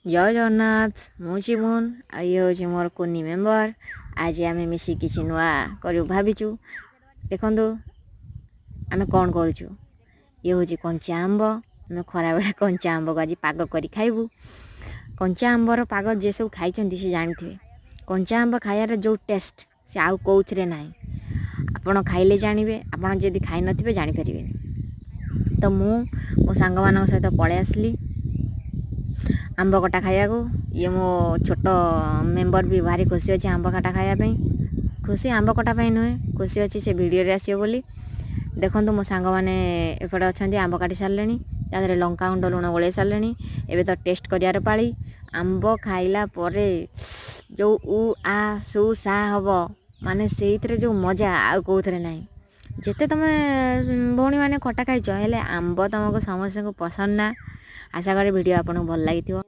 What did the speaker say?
जय जगन्नाथ मु चिमुन आ ये हूँ मोर कुनी मेम्बर। आज आम मिसी किसी नुआ कर भाविचु। देखु आम कौन करूँ ये हूँ कंचा आंब। आम खरा बेला कंचा आंब को आज पाग कर खाइबू। कंचा आंबर पाग जे सब खाई से जानी थे कंचा आंब खायार जो टेस्ट से आउ कौथरे ना आपण खाइले जानवे। आपण जदि खाई नथिबे जानि परिबेनि। तो मो सांग मान सहित पळै आसली आंब कटा खाया को। ये मो छोट मेम्बर भी भारी खुशी अच्छे आंब कटा खायापी। खुशी आंब कटा नुहे खुशी अच्छी से वीडियो रे आसियो बोली। देखो मो सांग मैंने एपटे अच्छा आंब काटी सारे तादेह लंका गुंड लुण गोल सारे। एबे तो टेस्ट करियार पाली आंब खाइला परे जो उ आ सु सा हम माने से जो मजा आ कौथरे ना। जिते तुम भौणी मैंने खटा खाइच हेले आंब तुमको समस्त को पसंद ना। आशा करी वीडियो आपको भल लगी।